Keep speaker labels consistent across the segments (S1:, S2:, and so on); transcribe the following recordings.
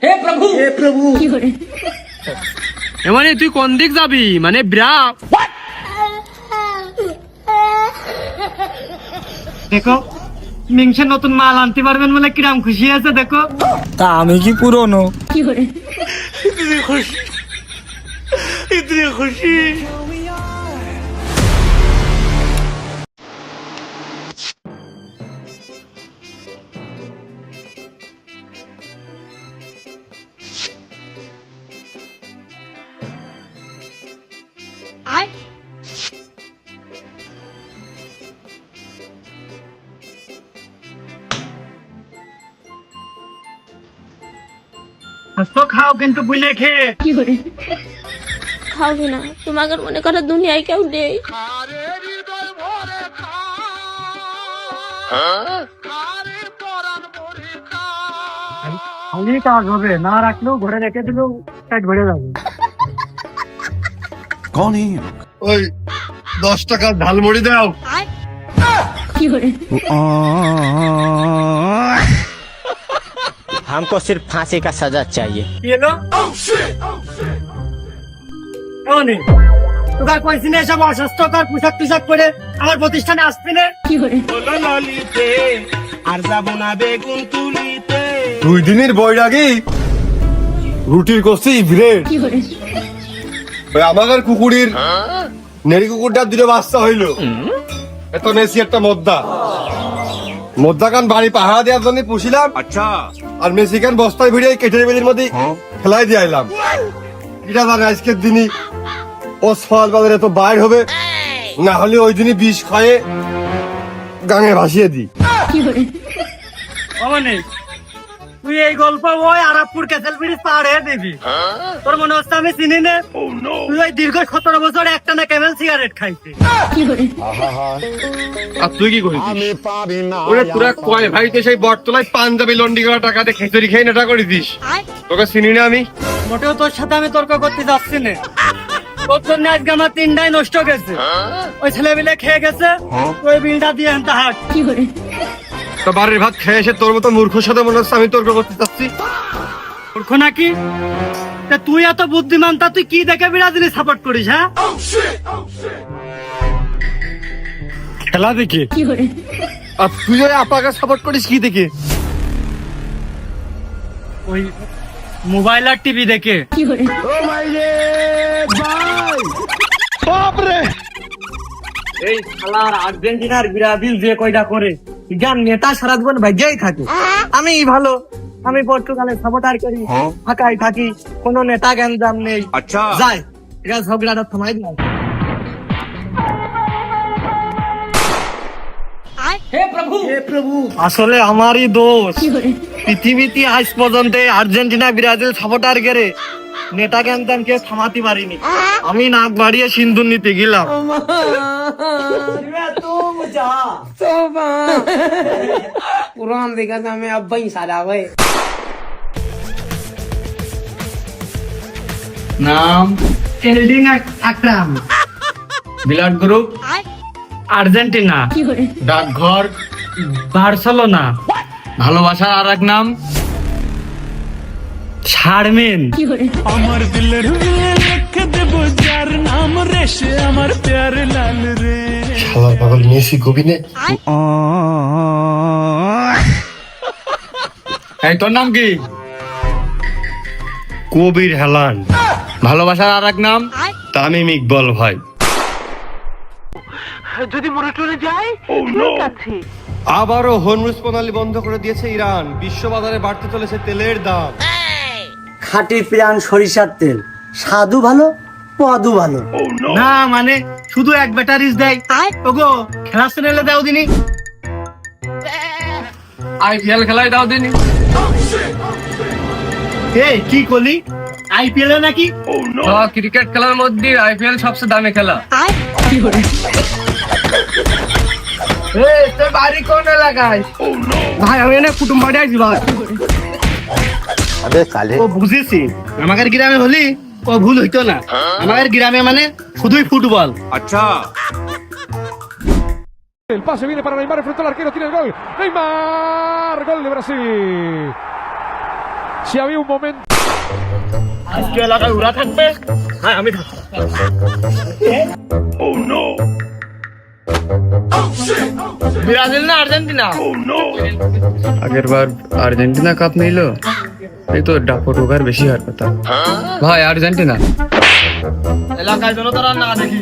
S1: হে প্রভু হে প্রভু
S2: মানে তুই কোন দিক যাবি? মানে দেখো মিংসে নতুন মাল আনতে পারবেন বলে কিরাম খুশি আছে দেখো।
S3: তা আমি কি পুরনো?
S2: ইতনি খুশি তো খাও কিন্তু বুঝলে খেয়ে
S4: খাওনি না, তোমাকে মনে করো দুনিয়ায় কেউ নেই।
S2: খালি কাজ হবে, না রাখলেও ঘরে রেখে দিলেও পেট ভরে যাবে। ওই 10 টাকার ঝালমুড়ি দাও।
S5: हमको सिर्फ फांसी का सजा चाहिए।
S2: তোকার কইছি না এসব অস্বাস্থ্যকর পোশাক টুশাক পরে আমার প্রতিষ্ঠানে আসবি না।
S6: 2 দিনের বৈরাগী রুটির করছি ব্রেড। ওই আমাদের কুকুরের নেড়ি কুকুরটার 2টা বাচ্চা হইলো। এত নেছি একটা মদ্দা কান বাড়ি পাহারা দেওয়ার জন্য পুষিলাম। আচ্ছা। আর মেসিকান বস্তায় ভিড়ে কেটের বেলির মধ্যে ফেলাই দিয়ে আইলাম। এটা জানে আজকের দিনই ও সওয়াল বাজারে তো বাইর হবে, না হলে ওই দিনই বিষ খায়ে গাঙে ভাসিয়ে দিই।
S2: মানে তুই এই গল্প ওই আরাবপুর ক্যাসেল ব্রিজ পার হয়ে দিবি। তোর মনে হচ্ছে আমি চিনি না? তুই ওই দীর্ঘ 17 বছর একটা না কেমন সিগারেট খাইছি। আর তুই কি করিস? ওরে তোরা কয় ভাই তো সেই বটতলায় পাঞ্জাবি লন্ডি করা টাকাতে খিচুড়ি খেয়ে নেটা করে দিস। তোকে চিনি না আমি? মোটেও তোর সাথে আমি তর্ক করতে যাচ্ছি না। তোর জন্য আজকে আমার 3টাই নষ্ট গেছে। ওই ছেলে মিলে খেয়ে গেছে, ওই বিলটা দিয়ে আনতে হাট। তো বাড়ির ভাত খেয়ে এসে তোর মতো মূর্খর সাথে মনে হচ্ছে আমি তর্ক করতে চাচ্ছি। মূর্খ নাকি? তা তুই এত বুদ্ধিমান, তা তুই কি দেখে ব্রাজিল সাপোর্ট করিস? হ্যাঁ, খেলা দেখে। আর তুই ওই আপাকে সাপোর্ট করিস কি দেখে? ওই মোবাইল আর টিভি দেখে। এই শালার আর্জেন্টিনার ব্রাজিল যে কয়টা করে গান নেতা সারা জীবন ভাগ্যই থাকে। আমি ভালো, আমি পর্তুগালের সাপোর্টার করি, ফাঁকাই থাকি, কোনো নেতা জ্ঞান দাম নেই। আচ্ছা যাই, এটা ঝগড়াটা থামাই দিলাম।
S1: হে প্রভু হে প্রভু
S2: আসলে আমারই দোষ। পৃথিবীতে আজ পর্যন্ত আর্জেন্টিনা ব্রাজিল সাপোর্টার করে নেতা জ্ঞান দাম কেউ থামাতে পারিনি। আমি নাক বাড়িয়ে সিন্দুর নিতে গেলাম।
S1: कुरान देखा था मैं अब वही सारा गए।
S2: নাম এলডিং আকরাম, ব্লাড গ্রুপ আর্জেন্টিনা, ডাকঘর বার্সেলোনা, ভালোবাসার আর এক নাম শারমিন।
S7: আমার দিলের লিখে দেব যার নাম রেশে আমার প্যার লাল রে।
S6: শালার পাগল মেসি কবিনে।
S2: এই তোর নাম কি? কবির হেলান। ভালোবাসার আর এক নাম তামিম ইকবল ভাই। যদি মনে চলে যায়
S6: আবারও হরমুজ প্রণালী বন্ধ করে দিয়েছে ইরান। বিশ্ববাজারে বাড়তে চলেছে তেলের দাম।
S8: খাঁটি প্রাণ সরিষার তেল, স্বাদু ভালো, পদু ভালো।
S2: না মানে শুধু এক ব্যাটারিজ দেয়। ওগো খেলা চ্যানেলে দাও দিনি, আইপিএল খেলায় দাও দিনি। এই কি করলি? আইপিএল নাকি? ক্রিকেট খেলার মধ্যে আইপিএল সবচেয়ে দামি খেলা। তোর বাড়ি কোন এলাকায়? ভাই আমি না কুটুম বাড়ি আইছি ভাই। ও বুঝেছি, আমাদের গ্রামে হলি ও ভুল হইতো না। আমাদের গ্রামে মানে শুধুই ফুটবল।
S6: আচ্ছা।
S9: El pase viene para Neymar, enfrentó al arquero, tiene el gol. Neymar, gol de Brasil. Si había un momento.
S2: আজকে এলাকায় উড়া থাকবে, হ্যাঁ আমি থাকবো। ব্রাজিল না আর্জেন্টিনা?
S3: আগের বার আর্জেন্টিনা কাপ নিলো, এই তো ডাকো ঢোকার বেশি হার কথা। ভাই আর্জেন্টিনা।
S2: এলাকায় যেন তারা না দেখি।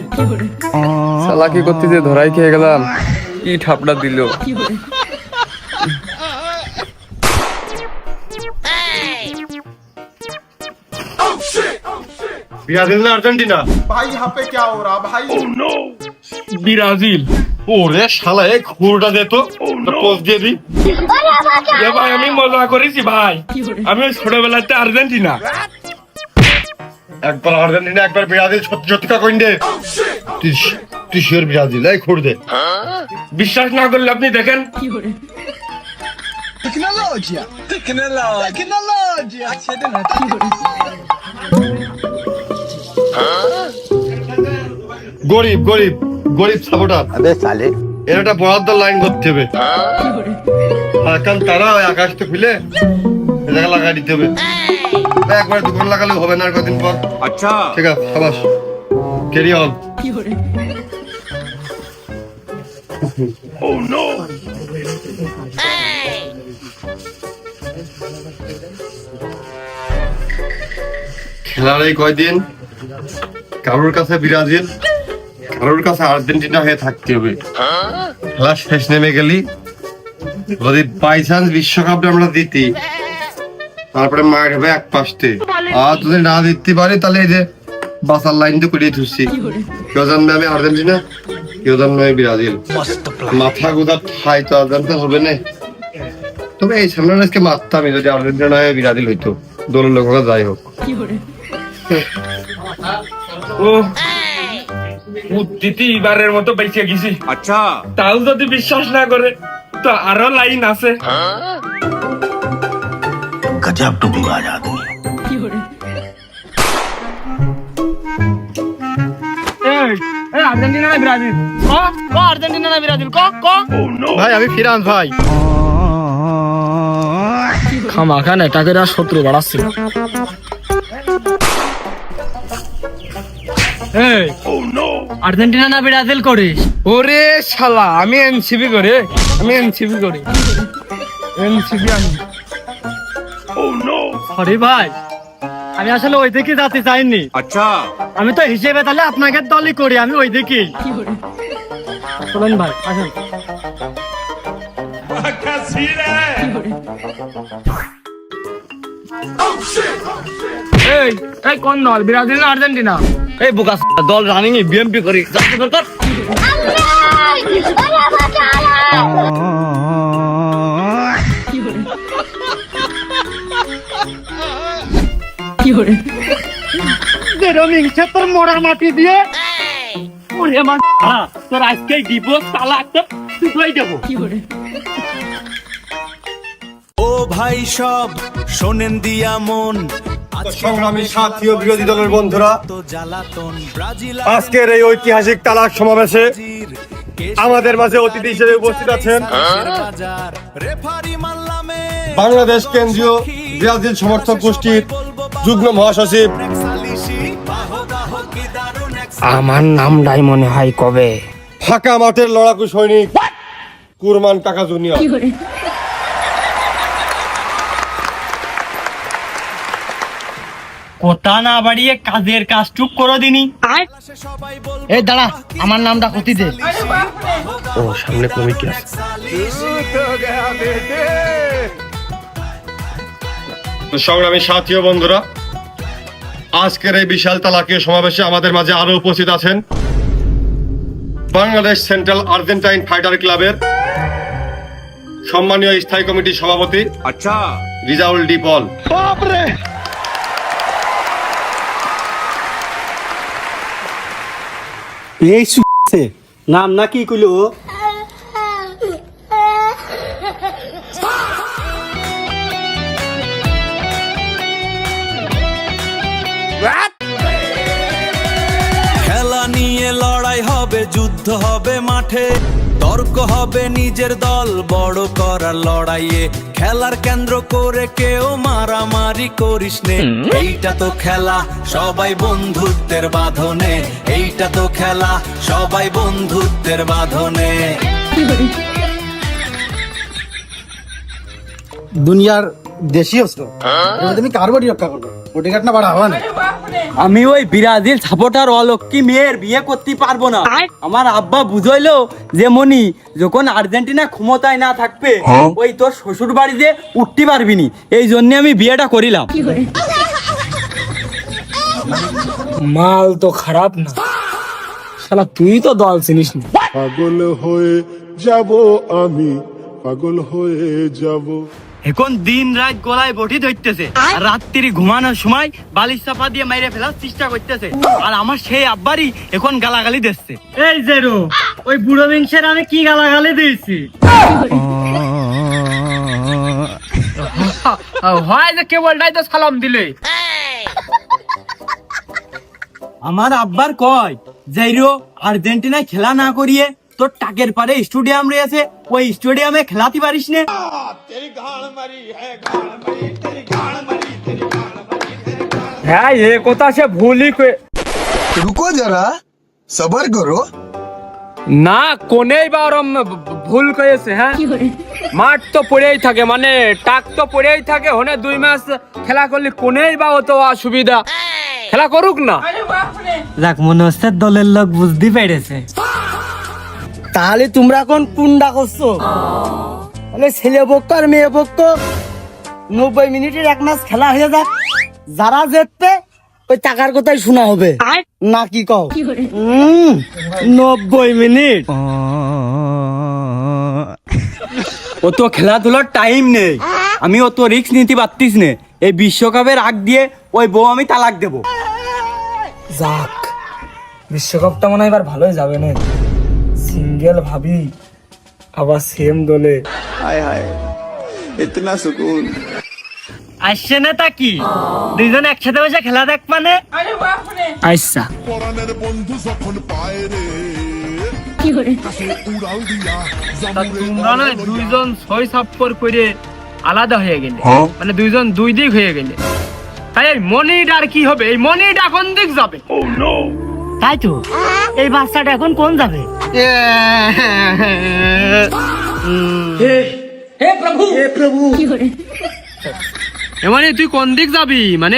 S3: শালা কি করতে যে ধরাই খেয়ে গেলাম, কি ঠাপড়া দিল।
S6: ব্রাজিল না আর্জেন্টিনা?
S2: ব্রাজিল। ওরে শালা এই খুরটা দে তো, পোস্ট দিয়ে দি। এ ভাই আমি মজা করেছি ভাই, আমি ওই ছোটবেলাতে আর্জেন্টিনা।
S6: একবার আর্জেন্টিনা একবার ব্রাজিল, সত্যি সত্যি কইন দে। তুই শিওর ব্রাজিল? এই খুর দে।
S2: বিশ্বাস না করলে আপনি দেখেন।
S6: গরিব গরিব গরিব সাপোর্টার। এর একটা বরাদ্দ লাইন করতে হবে, কারণ তারা ওই আকাশ তো খুলে এ জায়গা লাগাই দিতে হবে। একবার দুপুর লাগালে হবে না, আর কদিন পর। আচ্ছা ঠিক আছে, সাবাস, ক্যারি অন। খেলার এই কয়দিন কারোর কাছে ব্রাজিল, কারোর কাছে আর্জেন্টিনা হয়ে থাকতে হবে। খেলা শেষ নেমে গেলি, যদি বাই চান্স বিশ্বকাপে আমরা জিতি, তারপরে মায়ের হবে এক পাশে। আর যদি না জিততে পারি, তাহলে এই যে বাসার লাইন তো করিয়ে ধরছি, কেউ জানবে আমি আর্জেন্টিনা, কেউ জানবে আমি ব্রাজিল। মাথা গোদা ঠাই তো আর্জেন্টিনা হবে না। তবে এই সামনে আজকে মারতাম যদি আর্জেন্টিনা হয়ে ব্রাজিল হইতো, দলের লোকরা যাই হোক।
S2: ও দ্বিতীয়বারের মতো বেঁচে গেছি। আচ্ছা, তাও যদি বিশ্বাস না করে তো আরো লাইন আছে।
S7: गजब टुकबाज आदमी।
S2: আর্জেন্টিনা না ব্রাজিল? আর্জেন্টিনা না ব্রাজিল?
S3: ভাই আমি ফিরান ভাই। খামাখা নেটাকে শত্রু বাড়াচ্ছে।
S2: আর্জেন্টিনা না ব্রাজিল করিস?
S3: ওরে শালা, আমি এনসিবি করি, আমি এনসিবি করি, এনসিবি আমি।
S2: সরি ভাই, আমি আসলে ওই দিকে যেতে চাইনি। আচ্ছা, আমি তো হিসেবে তাহলে আপনাকে দলই করি, আমি ওই দিকেই। চলুন ভাই, আসুন। এই এই কোন দল, ব্রাজিল না আর্জেন্টিনা?
S3: এই বোকা দল রানিং বিএমপি করি।
S2: তোর মোড়ার মাটি দিয়ে তোর আজকে দিব তালাক, তুই দেবো।
S7: ও ভাই সব শোনেন দিয়া মন,
S6: সংগ্রামী সাথী ও বিরোধী দলের বন্ধুরা,
S7: তো জ্বালাতন ব্রাজিল
S6: আজকের এই ঐতিহাসিক তালাক সমাবেশে আমাদের মাঝে অতিথি হিসেবে উপস্থিত আছেন
S7: রেফারি মাল্লামে
S6: বাংলাদেশ কেন্দ্রীয় ব্রাজিল সমর্থক গোষ্ঠীর যুগ্ম মহাসচিব।
S5: আমার নামটাই মনে হয় কবে
S6: ফাঁকা মাঠের লড়াকু সৈনিক কুরমান কাকা জুনিয়র।
S2: কথা না বাড়িয়ে কাজের কাজটুক করে দিনি।
S3: এই দাঁড়া, আমার নামটা ক্ষতি দে।
S6: ও সামনে কমিটি আছে। সংগ্রামী সাথী ও বন্ধুরা, আজকের এই বিশাল তালাকীয় সমাবেশে আমাদের মাঝে আরো উপস্থিত আছেন বাংলাদেশ সেন্ট্রাল আর্জেন্টাইন ফাইটার ক্লাবের সম্মানীয় স্থায়ী কমিটির সভাপতি আচ্ছা রিজাউল ডি পল।
S8: এই নাম না কি কইলো?
S7: খেলা নিয়ে লড়াই হবে, যুদ্ধ যুদ্ধ হবে মাঠে, তর্ক হবে নিজের দল বড় করার লড়াইয়ে, খেলার কেন্দ্র করে কেউ মারামারি করিস নে। এইটা তো খেলা, সবাই বন্ধুত্বের বাঁধনে, এইটা তো খেলা, সবাই বন্ধুত্বের বাঁধনে।
S8: দুনিয়ার দেশি অস্ত্র, তুমি কার বডি রক্ষা করবে? বডিগার্ড না বাড়া হওয়া না।
S5: আমি ওই ব্রাজিল সাপোর্টার অলক্ষী মেয়ের বিয়ে করতে পারবো না। আমার আব্বা বুঝাইলো যে মনি, যখন আর্জেন্টিনা ক্ষমতায় না থাকবে ওই তোর শ্বশুর বাড়িতে উঠতে পারবি নি, এই জন্য আমি বিয়েটা করিলাম। মাল তো খারাপ না, শালা তুই তো দল চিনিস না।
S9: পাগল হয়ে যাব আমি, পাগল হয়ে যাব।
S5: এখন দিন রাত গলায় বটি ধরতেছে, আর রাত্রি ঘুমানোর সময় বালিশ চাপা দিয়ে মাইরে ফেলার চেষ্টা করতেছে, আর আমার সেই আব্বারই এখন গালাগালি দিচ্ছে। এই জেরো, ওই বুড়ো মিংসের আমি কি গালাগালি দিয়েছি? হয় যে কেবলটাই তো সালাম দিলে। আমার আব্বার কয় যাইরো আর্জেন্টিনায় খেলা না করিয়ে তোর টাকের পারে স্টেডিয়াম রয়েছে, ওই স্টেডিয়ামে খেলাতে পারিস না। হ্যাঁ, এ কথা সে ভুলই
S6: রুকো যারা, সবার করো
S5: না, কোনেই বা ওরম ভুল করেছে। হ্যাঁ, মাঠ তো পড়েই থাকে, মানে টাক তো পড়েই থাকে, হনে 2 মাস খেলা করলে কোনেই বা অত অসুবিধা, খেলা করুক না।
S8: যাক, মনে হচ্ছে দলের লোক বুঝতে পেরেছে। তাহলে তোমরা এখন কোনটা করছো? তাহলে ছেলে পক্ষ আর মেয়ে পক্ষ 90 মিনিটের 1 ম্যাচ খেলা হয়ে যাক, যারা জিতবে ওই টাকার কথাই শোনা হবে না, কি কও? 90 মিনিট
S5: অত খেলাধুলার টাইম নেই, আমি অত রিস্ক নিতে পারতিস না। এই বিশ্বকাপের আগ দিয়ে ওই বউ আমি তালাক দেব। যাক, বিশ্বকাপটা মনে হয় এবার ভালোই যাবে না, সিঙ্গেল ভাবি আবার সেম দলে। হায় হায়, ইতনা সুকুন আসছে না তা কি? দুইজন একসাথে বসে খেলা দেখ মানে। আচ্ছা,
S9: পরাণের বন্ধু যখন পায় রে, উড়াল দিয়া
S5: তোমরা না দুইজন 6 সাপ্পর করে আলাদা হয়ে গেলে, মানে দুইজন 2 দিক হয়ে গেলে। তাই এই মনিটা আর কি হবে? এই মনিটা কোন দিক যাবে? তাই তো, এই বাচ্চাটা এখন কোন যাবে? হে প্রভু, মানে তুই কোন দিক যাবি? মানে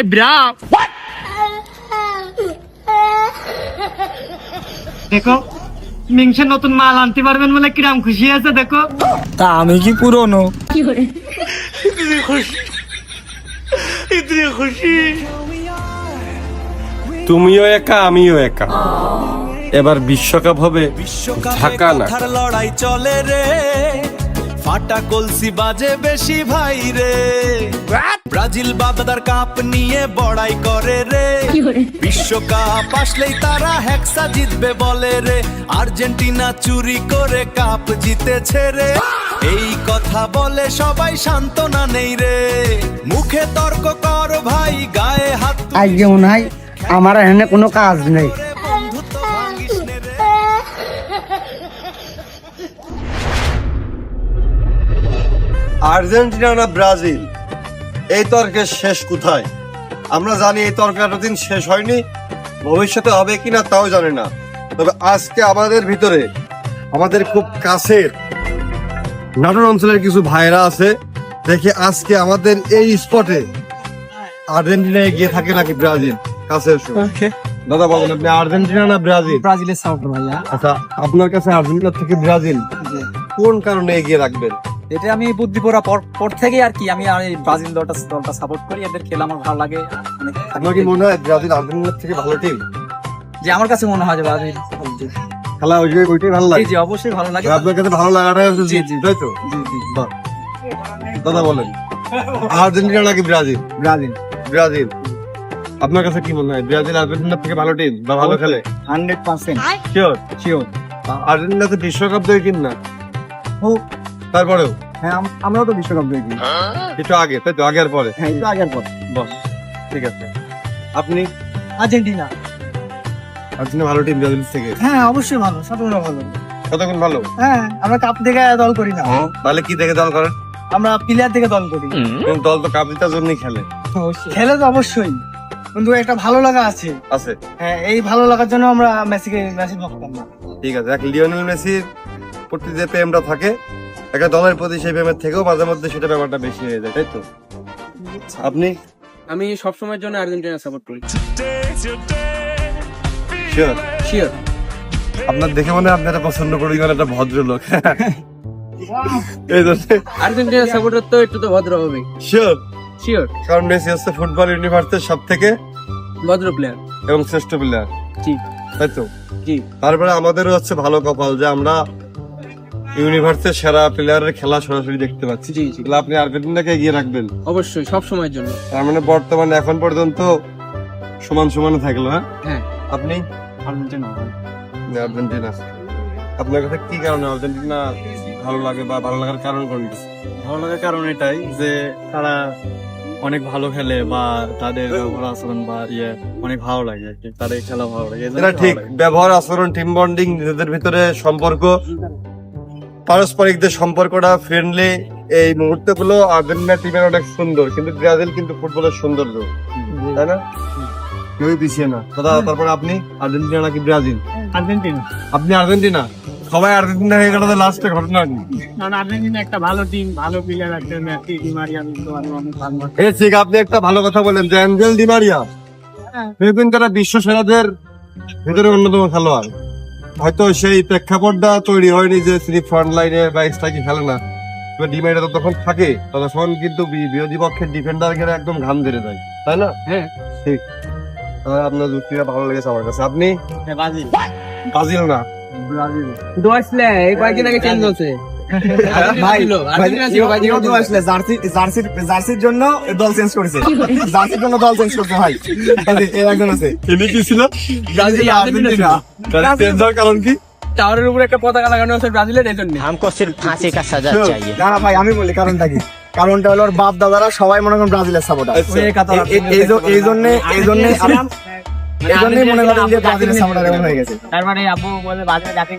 S5: দেখো, মিংসে নতুন মাল আনতে পারবেন বলে কিরাম খুশি আছে দেখো। তা আমি কি পুরনো? খুশি।
S6: তুমিও একা, আমিও একা। এবার বিশ্বকাপ হবে ঢাকা না।
S7: বিশ্বকাপের লড়াই চলে রে, ফাটা কলসি বাজে বেশি ভাই রে। ব্রাজিল বাগদার কাপ নিয়ে বড়াই করে রে, বিশ্বকাপ আসলেই তারা হেক্সা জিতবে বলে রে। আর্জেন্টিনা চুরি করে কাপ জিতেছে রে, এই কথা বলে সবাই সান্ত্বনা নেই রে। মুখে তর্ক কর ভাই, গায়ে হাত
S8: আজকে মনে হয় আমার এখানে কোনো কাজ নেই।
S7: বন্ধুত্ব ভাঙিস নে রে।
S6: আর্জেন্টিনা না ব্রাজিল, এই তর্কের শেষ কোথায়? আমরা জানি এই তর্ক এতদিন শেষ হয়নি, ভবিষ্যতে হবে কিনা তাও জানি না। তবে আজকে আমাদের ভিতরে, আমাদের খুব কাছের নাটোর অঞ্চলের কিছু ভাইরা আছে, দেখি আজকে আমাদের এই স্পটে আর্জেন্টিনায় গিয়ে থাকে নাকি ব্রাজিল। কাছে এসো দাদা, বলেন আপনি আর্জেন্টিনা না ব্রাজিল?
S8: ব্রাজিলের সাপোর্টার ভাইয়া।
S6: আচ্ছা, আপনার কাছে আর্জেন্টিনা থেকে ব্রাজিল কোন কারণে এগিয়ে রাখবেন?
S5: এটা আমি বুদ্ধি পড়া পর থেকে আর কি, আমি আর এই ব্রাজিল দলটা সাপোর্ট করি, এদের খেলা আমার ভালো লাগে।
S6: আপনার কি মনে হয় ব্রাজিল আর্জেন্টিনার থেকে ভালো টিম?
S5: যে আমার কাছে মনে হয় যে ব্রাজিল
S6: খেলা ওইটাই ভালো লাগে।
S5: জি অবশ্যই ভালো লাগে।
S6: আপনার কাছে ভালো লাগাটাই হচ্ছে তাই তো? বাহ। দাদা বলেন, আর্জেন্টিনা নাকি ব্রাজিল?
S8: ব্রাজিল।
S6: ব্রাজিল। আপনার কাছে কি মনে হয়, ব্রাজিল আর্জেন্টিনার থেকে ভালো টিম বা ভালো খেলে?
S8: 100%
S6: শিওর?
S8: শিওর।
S6: আর্জেন্টিনা তো বিশ্বকাপ জয়ী টিম না, তারপরেও
S8: হ্যাঁ, আমরাও তো বিশ্বকাপ দেখি।
S6: একটু আগে, তাই তো? আগে আর পরে?
S8: হ্যাঁ, একটু আগের পর।
S6: বাহ, ঠিক আছে। আপনি?
S8: আর্জেন্টিনা।
S6: আর্জেন্টিনা ভালো টিম ব্রাজিল থেকে?
S8: হ্যাঁ অবশ্যই ভালো, সবগুলো ভালো।
S6: কতক্ষণ ভালো?
S8: হ্যাঁ আমরা কাপ দেখে দল করি না,
S6: তাহলে কি দেখে দল করেন?
S8: আমরা প্লেয়ার দেখে দল করি।
S6: কিন্তু দল তো কাপ জেতার জন্যই খেলে।
S8: খেলে তো অবশ্যই, কিন্তু একটা ভালো লাগা আছে।
S6: আছে।
S8: হ্যাঁ এই ভালো লাগার জন্য আমরা মেসির ভক্ত না।
S6: ঠিক আছে, এক লিওনেল মেসির প্রতি যে প্রেমটা থাকে একটা দলের প্রতি, সেই প্রেমের থেকেও মাঝে মধ্যে সেটা ব্যাপারটা বেশি হয়ে যায়, তাই তো? আপনি?
S5: আমি সব সময়ের জন্য আর্জেন্টিনা সাপোর্ট করি।
S6: শিওর?
S5: শিওর।
S6: আপনার দেখে মনে হয় আপনারা পছন্দ করি, মানে একটা ভদ্রলোক। এই জন্য
S5: আর্জেন্টিনা সাপোর্টার তো একটু তো ভদ্র হবে।
S6: শিওর?
S5: শিওর।
S6: কারণ মেসি হচ্ছে ফুটবল ইউনিভার্সের সব থেকে
S5: ভদ্র প্লেয়ার
S6: এবং শ্রেষ্ঠ প্লেয়ার,
S5: জি
S6: তাই তো?
S5: জি।
S6: তারপরে আমাদেরও হচ্ছে ভালো কপাল যে আমরা ইউনিভার্সের সেরা প্লেয়ারের খেলা সরাসরি দেখতে পাচ্ছি।
S5: জি জি
S6: তাহলে আপনি আর্জেন্টিনাকে এগিয়ে রাখবেন?
S5: অবশ্যই, সব সময়ের জন্য।
S6: তার মানে বর্তমানে এখন পর্যন্ত সমান সমান থাকলো। হ্যাঁ
S5: হ্যাঁ।
S6: আপনি?
S5: আর্জেন্টিনা।
S6: আর্জেন্টিনা। আপনার কাছে কি কারণে আর্জেন্টিনা ভালো লাগে, বা ভালো লাগার কারণ কোনটা?
S3: ভালো লাগার কারণ এটাই যে তারা অনেক ভালো খেলে, বা তাদের ব্যবহার আচরণ বা অনেক ভালো লাগে আর কি, তাদের খেলা ভালো লাগে।
S6: এটা ঠিক, ব্যবহার আচরণ, টিম বন্ডিং, নিজেদের ভিতরে সম্পর্ক, পারস্পরিক যে সম্পর্কটা ফ্রেন্ডলি, এই মুহূর্ত গুলো আর্জেন্টিনা টিমের অনেক সুন্দর। কিন্তু ব্রাজিল কিন্তু ফুটবলের সৌন্দর্য, তাই না? কেউই পিছিয়ে না দাদা। তারপরে আপনি আর্জেন্টিনা নাকি ব্রাজিল?
S8: আর্জেন্টিনা।
S6: আপনি আর্জেন্টিনা? সবাই আর্জেন্টিনা হয়ে গেল, লাস্টে ঘটনা কি?
S8: কারণ আর্জেন্টিনা একটা ভালো টিম, ভালো প্লেয়ার আছে, মেসি, ডি মারিয়া, অনেক ভালো।
S6: ঠিক, আপনি একটা ভালো কথা বলেন যে অ্যাঞ্জেল ডি মারিয়া কিন্তু তারা বিশ্ব সেরাদের ভিতরে অন্যতম খেলোয়াড়। হয়তো সেই প্রেক্ষাপটটা তৈরি হয়নি যে তিনি ফ্রন্ট লাইনে বা স্ট্রাইকে খেলে না, ডি মারিয়া তখন থাকে, তখন কিন্তু বিরোধী পক্ষের ডিফেন্ডারকে একদম ঘাম ধরে যায়, তাই না?
S5: হ্যাঁ
S6: ঠিক। আপনার যুক্তিটা ভালো লেগেছে আমার কাছে। আপনি?
S8: ব্রাজিল।
S6: ব্রাজিল না,
S8: ব্রাজিল।
S5: দোয়াসলে এই কয়েকদিন আগে চেঞ্জ হচ্ছে।
S8: জার্সির জন্য দল চেঞ্জ করেছে, জার্সির জন্য দল চেঞ্জ করতে হয়। এর একজন আছে,
S6: তিনি কি ছিল?
S5: Brazil Argentina.
S6: চেঞ্জ হওয়ার কারণ কি?
S5: টাওয়ারের উপরে একটা পতাকা লাগানো আছে ব্রাজিলের, এই জন্য।
S8: हमको सिर्फ फांसी का सजा चाहिए। না ভাই আমি বলি কারণটা কি, কারণটা হলো ওর বাপ দাদারা সবাই মনে করেন ব্রাজিলের সাপোর্টার। এই জন্য মনে করেন যে ব্রাজিলের সাপোর্টার এমন হয়ে গেছে। তার মানে আব্বু বলে ব্রাজিল জাতি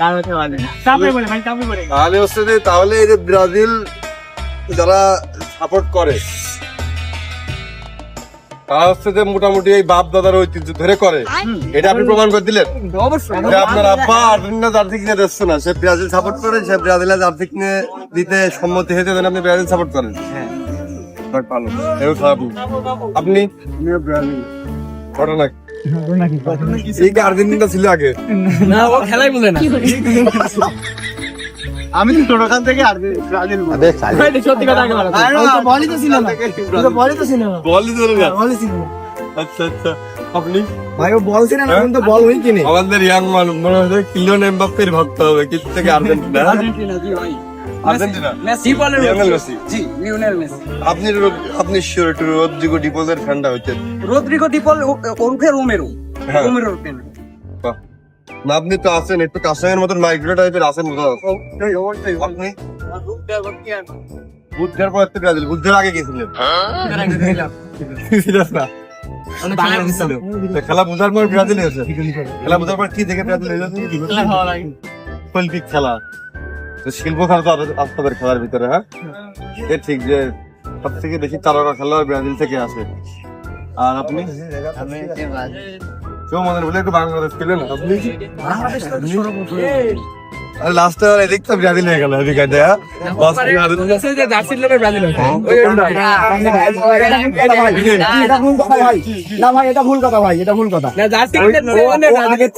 S8: তার হচ্ছে ব্রাজিল সাপোর্ট বলে ভাই, সাপোর্ট বলে।
S6: তাহলে হচ্ছে যে, তাহলে এই যে ব্রাজিল যারা সাপোর্ট করে তারা হচ্ছে যে মোটামুটি এই বাপ দাদার ঐতিহ্য ধরে করে, এটা আপনি প্রমাণ করে দিলেন।
S5: অবশ্যই।
S6: যে আপনার আব্বা আর্জেন্টিনা জার্সি কিনে দিচ্ছে না, সে ব্রাজিল সাপোর্ট করে, সে ব্রাজিলের জার্সি কিনে দিতে সম্মতি হয়েছে, আপনি ব্রাজিল সাপোর্ট করেন। হ্যাঁ ভালো, এও খারাপ না। আপনি? ঘটনা এই কি আর্জেন্টিনা ছিল আগে?
S5: না ও খেলাই বলে না।
S8: আমি তো টোটাল থেকে ব্রাজিল বলি।
S5: ভাই সত্যি কথা আগে বলো।
S8: বলই তো ছিল না, বলই তো ছিল না,
S6: বলই ছিল না।
S8: বলই ছিল না।
S6: আচ্ছা আচ্ছা, আপনি?
S8: ভাই ও বল ছিল না, কিন্তু বল হই কিনে।
S6: আমাদের ইয়াং মানুষ মনে হয় কিলিয়ান এমবাপ্পের ভক্ত হবে, কিন্তু থেকে আর্জেন্টিনা।
S5: আর্জেন্টিনা জি ভাই।
S6: আর্জেন্টিনা
S5: মেসি বলের
S6: লিওনেল মেসি।
S5: জি লিওনেল মেসি।
S6: আপনি শিওর একটু রদ্রিগো ডিপোজের ফ্যানটা হইতেন?
S5: রদ্রিগো ডিপল ওরফে রোমেরো।
S6: হ্যাঁ।
S5: রোমেরো ওরফে না।
S6: বাহ। না আপনি তো আছেন একটু কাসামের মতন মাইক্রো টাইপের আছেন বোধ হয়। আপনি? বুদ্ধের পর থেকে ব্রাজিল, বুদ্ধের আগে গেছিলেন? সিরিয়াস না? তো খেলা বোঝার পর ব্রাজিল হয়েছে? খেলা বোঝার পর কি দেখে ব্রাজিল হয়ে যাচ্ছে? শৈল্পিক খেলা, তো শিল্প খেলা তো আপনাদের খেলার ভিতরে। হ্যাঁ এ ঠিক যে সব থেকে বেশি তারকা খেলা ব্রাজিল থেকে আসে। আর আপনি? কেউ মনে বলে একটু বাংলাদেশ খেলেন আপনি? লাস্টে এদিক তো ব্রাজিল হয়ে গেল, এদিকে
S5: জার্সির লোকের ব্রাজিল হয়েছে।
S8: এটা ভুল কথা ভাই, না ভাই এটা ভুল কথা ভাই, এটা ভুল কথা।
S5: না জার্সি কিনে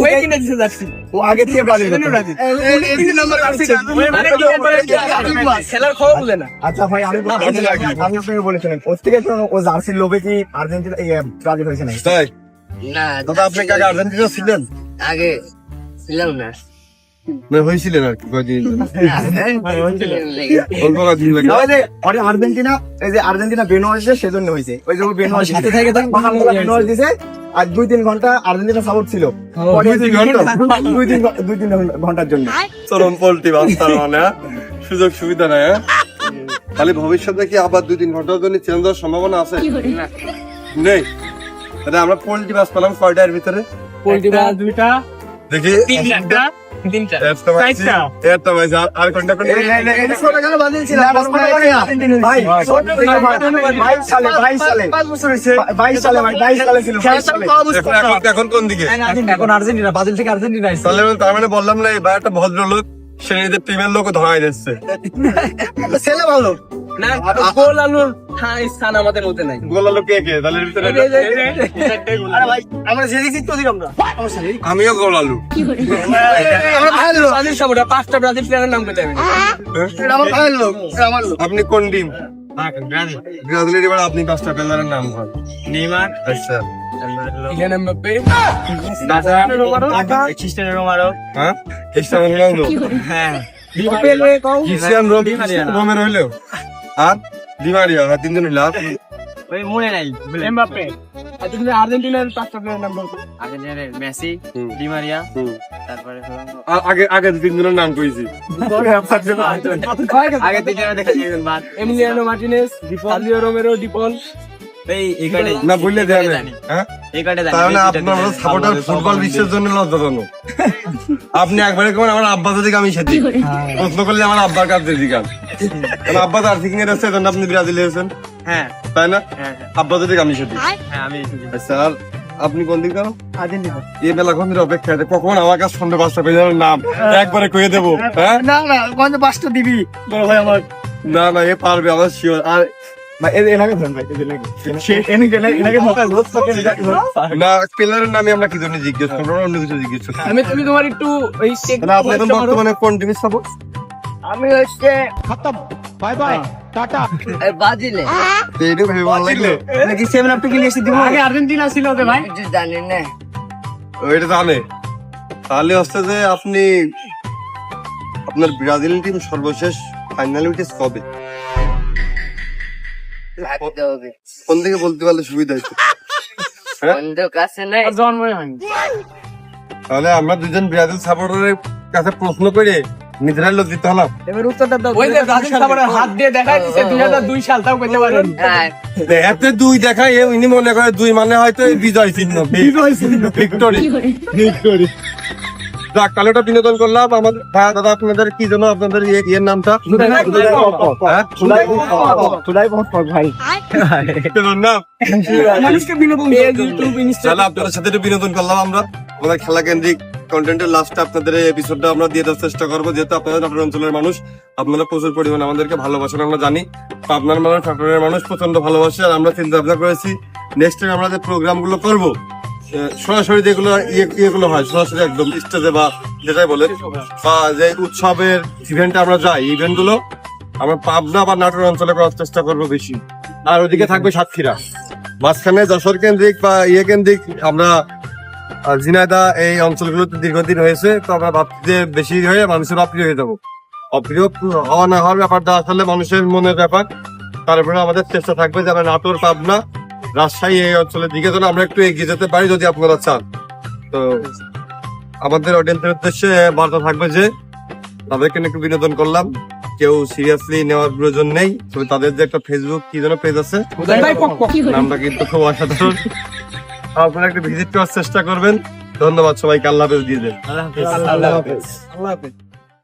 S5: ওই কিনে দিছে জার্সি।
S8: ও আগে থেকে ব্রাজিল
S5: খেলার খবর বলে না।
S8: আচ্ছা ভাই আমি আপনাকে বলেছিলেন ওর থেকে ও জার্সির লোভে কি আর্জেন্টিনা ব্রাজিল হয়েছে না?
S6: তাই না দাদা, আপনি কি আগে আর্জেন্টিনা ছিলেন?
S1: আগে ছিলাম না,
S6: হয়েছিলেন আর কি কদিন?
S8: আর্জেন্টিনা, এই যে আর্জেন্টিনা বেনো হয়েছে সেজন্য হয়েছে, ওই যে বেনো সাথে থেকে বেনো দিছে, আর 2-3 ঘন্টা আর্জেন্টিনা সাপোর্ট ছিল। 2-3 ঘন্টার জন্য
S6: চরম পোল্ট্রি বাস্তার মানে সুযোগ সুবিধা নাই। তাহলে ভবিষ্যতে কি আবার 2-3 ঘন্টার জন্য চেঞ্জ হওয়ার সম্ভাবনা আছে? নেই। আমরা পোল্ট্রি বাস পেলাম কয়টার ভিতরে?
S8: পোল্ট্রি মাছ দুইটা,
S6: দেখি
S8: তিনটা,
S6: একটা পাইছি, একটা পাইছি, আর কোনটা কোনটা? এখন কোন দিকে?
S8: এখন আর্জেন্টিনা, ব্রাজিল থেকে আর্জেন্টিনা আসছে।
S6: তাহলে তার মানে বললাম না এই ভাইটা ভদ্রলোক শ্রেণীতে প্রেমের লোক ধরাই দিচ্ছে।
S8: ছেলে ভালো না, গোল আলুর স্থান আমাদের মধ্যে নাই।
S6: গোলালো কে কে দলের ভিতরে?
S8: আরে ভাই, আমরা যে দেখছি তো দিলাম না।
S6: আমিও গোলালু।
S8: আমরা ভালো ব্রাজিল সাপোর্টার, 5টা ব্রাজিল প্লেয়ারের নাম পেতে হবে। এটা আমার ভালো লোক, এটা আমার লোক।
S6: আপনি কোন টিম? ব্রাজিলের এবার আপনি 5টা প্লেয়ারের নাম বল।
S8: নেইমার,
S6: আচ্ছা,
S8: কিলিয়ান এমবাপ্পে,
S3: খ্রিস্টানো রোমারো,
S6: হ্যাঁ, ক্রিস্টিয়ানো রোনালদো,
S8: হ্যাঁ, পেলে কও,
S6: ক্রিস্টিয়ানো রোমেরো হইলো, আর ডি মারিয়া, আর তিনজন হইলো। আর
S3: ওই মনে নাই,
S8: এমবাপ্পে। আর তুমি আর্জেন্টিনার 5টা প্লেয়ারের নাম বলতো।
S3: আর্জেন্টিনার মেসি, ডি মারিয়া, তারপরে
S6: আগে তিনজনের নাম কইছি।
S3: আগে থেকে দেখা যাবেন বাদ
S8: এমিলিয়ানো মার্টিনেজ, সার্জিও রোমেরো, ডিপল।
S3: এই কার্ডে
S6: না বললে দেয়া নেই, হ্যাঁ?
S3: এই কার্ডে
S6: তাহলে আপনার সাপোর্টার ফুটবল বিশ্বের জন্য লজ্জাজনক। আপনি একবারে কেমন আমার আব্বা যদি আমি সেটি প্রশ্ন করলে আমার আব্বার কাছে দিকান, আব্বা তার ঠিক এর আছে জন্য আপনি ব্রাজিলে আছেন,
S3: হ্যাঁ
S6: তাই না?
S3: হ্যাঁ
S6: আব্বা যদি আমি সেটি।
S3: হ্যাঁ আমি
S6: আচ্ছা, আর আপনি কোন দিক জানো?
S8: আর্জেন্টিনা।
S6: এই বেলা কোন দিন অপেক্ষা আছে, কখন আমার কাছে সন্ধ্যে 5টা পেজের নাম একবারে কয়ে দেবো, হ্যাঁ?
S8: না না, কোন 5টা দিবি বড় ভাই আমার।
S6: না না, এ পারবে, আমার শিওর। আর না, প্লেয়ারের নামে আমরা কি জন্য জিজ্ঞেস করবো, অন্য কিছু জিজ্ঞেস করবো।
S8: আমি তুমি তোমার একটু ওই
S6: তাহলে আপনি এখন বর্তমানে কোন টিমের সাপোর্ট?
S8: আমি হচ্ছে
S9: বাই বাই টাটা
S8: ব্রাজিলে।
S6: এইটা ভেবে ভালো লাগলো।
S8: নাকি 7 আপ থেকে লিখে দিব। আগে আর্জেন্টিনা ছিল তো ভাই, জানি না।
S6: ওইটা জানে। তাহলে হচ্ছে যে আপনি আপনার ব্রাজিল টিম সর্বশেষ ফাইনালে উঠেছে কবে? কোন থেকে বলতে পারলে সুবিধা হতো?
S8: জন্মই হয়নি।
S6: তাহলে আমরা দুজন ব্রাজিল সাপোর্টারের কাছে প্রশ্ন করে নিজেরাই লজ্জিত হলাম।
S8: এবার উত্তরটা দাও। ওই যে ব্রাজিল সাপোর্টার হাত দিয়ে দেখাই দিছে 2002 সাল, তাও কইতে পারেন।
S6: এতে 2 দেখায় ইনি মনে করে 2 মানে হয়তো এই বিজয় চিহ্ন, ভিক্টোরি। যাক, তাহলে ওটা বিনোদন করলাম। আমাদের ভাইয়া দাদা, আপনাদের কি যেন আপনাদের ইয়ের নামটা?
S8: মানুষকে বিনোদন ইউটিউব, ইনস্টা।
S6: তাহলে আপনাদের সাথে একটু বিনোদন করলাম আমরা। আমাদের খেলা কেন্দ্রিক কন্টেন্টের লাস্টে আপনাদের এই এপিসোডটা আমরা দিয়ে দেওয়ার চেষ্টা করবো, যেহেতু আপনাদের নাটোর অঞ্চলের মানুষ, আপনারা প্রচুর পরিমাণে আমাদেরকে ভালোবাসেন আমরা জানি। আপনার মানুষ, নাটোরের মানুষ প্রচন্ড ভালোবাসে। আর আমরা চিন্তা ভাবনা করেছি নেক্সট টাইম আমরা যে প্রোগ্রাম গুলো করবো, সরাসরি যেগুলো ইয়েগুলো হয় সরাসরি একদম স্টেজে বা যেটাই বলে, বা যে উৎসবের ইভেন্টে আমরা যাই, ইভেন্ট গুলো আমরা পাবনা বা নাটোর অঞ্চলে করার চেষ্টা করবো বেশি। আর ওদিকে থাকবে সাতক্ষীরা, মাঝখানে যশোর কেন্দ্রিক বা ইয়ে কেন্দ্রিক আমরা ঝিনাইদহ এই অঞ্চলগুলোতে দীর্ঘদিন হয়েছে, তো আমরা ভাবছি যে বেশি হয়ে মানুষের অপ্রিয় হয়ে যাবো। অপ্রিয় হওয়া না হওয়ার ব্যাপারটা আসলে মানুষের মনের ব্যাপার। তারপরে আমাদের চেষ্টা থাকবে যে আমরা নাটোর, পাবনা, রাজশাহী এই অঞ্চলের দিকে যেন আমরা একটু এগিয়ে যেতে পারি, যদি আপনারা চান। তো আমাদের অডিয়েন্সের উদ্দেশ্যে বার্তা থাকবে যে তাদেরকে একটু বিনোদন করলাম, কেউ সিরিয়াসলি নেওয়ার প্রয়োজন নেই। তবে তাদের যে একটা ফেসবুক কি যেন পেজ আছে, নামটা কিন্তু খুব অসাধারণ, আপনারা একটু ভিজিট করার চেষ্টা করবেন। ধন্যবাদ সবাইকে, আল্লাহ হাফেজ দিয়ে দেন।
S8: আল্লাহ হাফেজ।